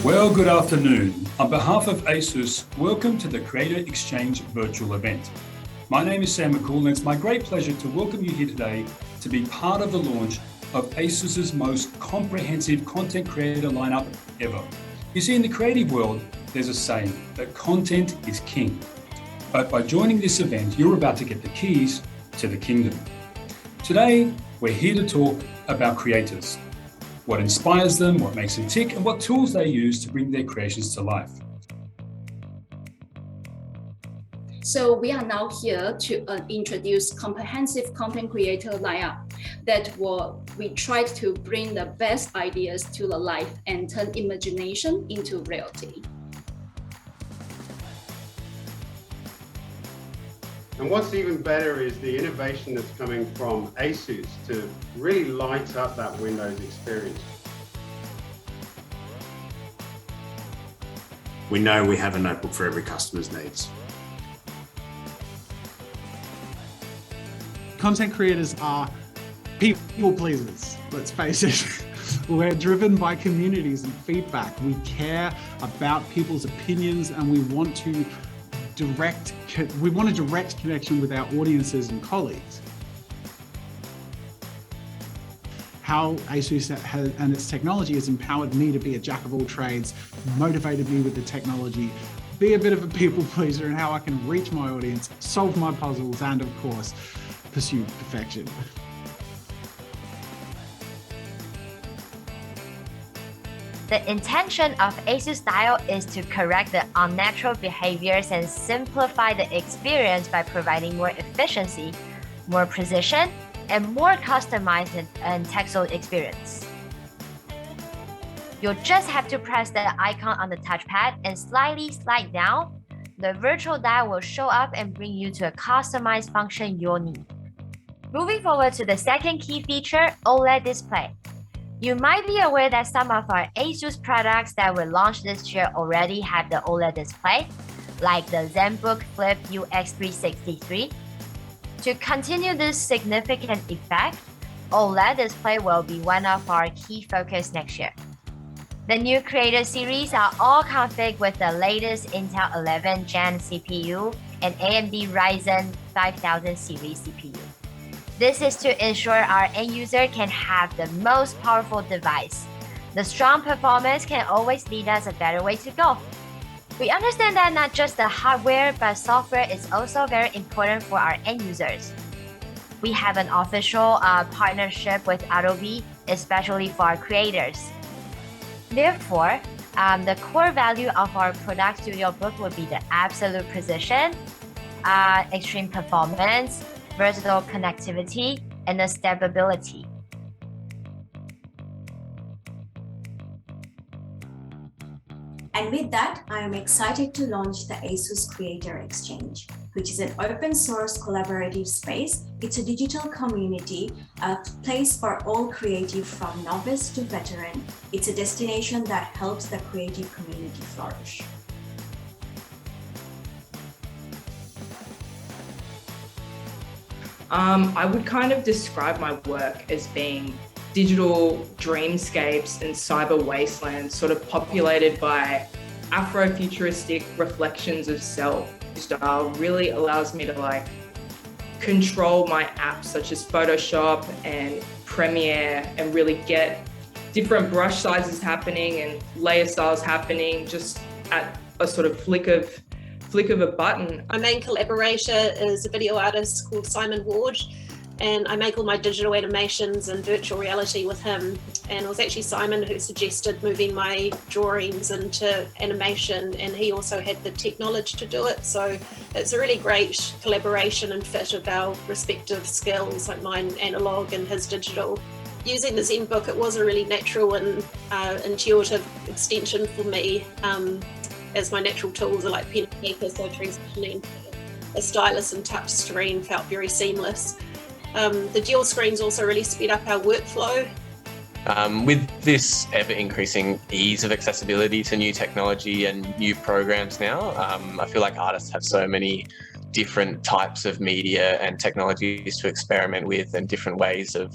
Well, good afternoon. On behalf of ASUS, welcome to the CreatorXchange virtual event. My name is Sam McCool, and it's my great pleasure to welcome you here today to be part of the launch of ASUS's most comprehensive content creator lineup ever. You see, in the creative world, there's a saying that content is king. But by joining this event, you're about to get the keys to the kingdom. Today, we're here to talk about creators, what inspires them, what makes them tick, and what tools they use to bring their creations to life. So we are now here to introduce comprehensive content creator lineup we try to bring the best ideas to the life and turn imagination into reality. And what's even better is the innovation that's coming from ASUS to really light up that Windows experience. We know we have a notebook for every customer's needs. Content creators are people pleasers, let's face it. We're driven by communities and feedback. We care about people's opinions, and we want to direct connection with our audiences and colleagues. How ASUS and its technology has empowered me to be a jack of all trades, motivated me with the technology, be a bit of a people pleaser, and how I can reach my audience, solve my puzzles, and of course, pursue perfection. The intention of ASUS Style is to correct the unnatural behaviors and simplify the experience by providing more efficiency, more precision, and more customized and tactile experience. You'll just have to press the icon on the touchpad and slightly slide down. The virtual dial will show up and bring you to a customized function you'll need. Moving forward to the second key feature, OLED display. You might be aware that some of our ASUS products that were launched this year already have the OLED display, like the ZenBook Flip UX363. To continue this significant effect, OLED display will be one of our key focus next year. The new Creator series are all configured with the latest Intel 11 Gen CPU and AMD Ryzen 5000 series CPU. This is to ensure our end user can have the most powerful device. The strong performance can always lead us a better way to go. We understand that not just the hardware, but software is also very important for our end users. We have an official partnership with Adobe, especially for our creators. Therefore, the core value of our product studio book would be the absolute precision, extreme performance, versatile connectivity, and the stability. And with that, I am excited to launch the ASUS CreatorXchange, which is an open source collaborative space. It's a digital community, a place for all creative from novice to veteran. It's a destination that helps the creative community flourish. I would kind of describe my work as being digital dreamscapes and cyber wastelands, sort of populated by Afrofuturistic reflections of self. Style really allows me to control my apps such as Photoshop and Premiere and really get different brush sizes happening and layer styles happening just at a sort of flick of a button. My main collaborator is a video artist called Simon Ward, and I make all my digital animations and virtual reality with him. And it was actually Simon who suggested moving my drawings into animation, and he also had the tech knowledge to do it. So it's a really great collaboration and fit of our respective skills, like mine analog and his digital. Using the ZenBook, it was a really natural and intuitive extension for me, as my natural tools are like pen and paper, so transitioning to a stylus and touch screen felt very seamless. The dual screens also really sped up our workflow. With this ever-increasing ease of accessibility to new technology and new programs now, I feel like artists have so many different types of media and technologies to experiment with and different ways of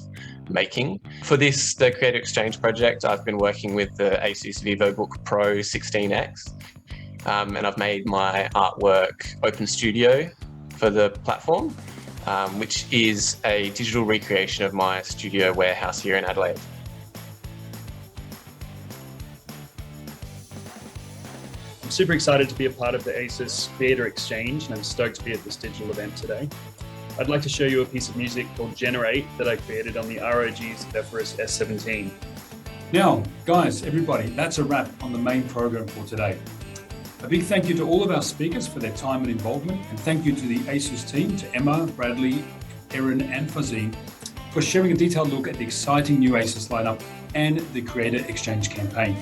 making. For this, the CreatorXchange project, I've been working with the ASUS VivoBook Pro 16X, and I've made my artwork Open Studio for the platform, which is a digital recreation of my studio warehouse here in Adelaide. I'm super excited to be a part of the ASUS CreatorXchange, and I'm stoked to be at this digital event today. I'd like to show you a piece of music called Generate that I created on the ROG's Zephyrus S17. Now, guys, everybody, that's a wrap on the main program for today. A big thank you to all of our speakers for their time and involvement, and thank you to the ASUS team, to Emma, Bradley, Erin and Fazine, for sharing a detailed look at the exciting new ASUS lineup and the CreatorXchange campaign.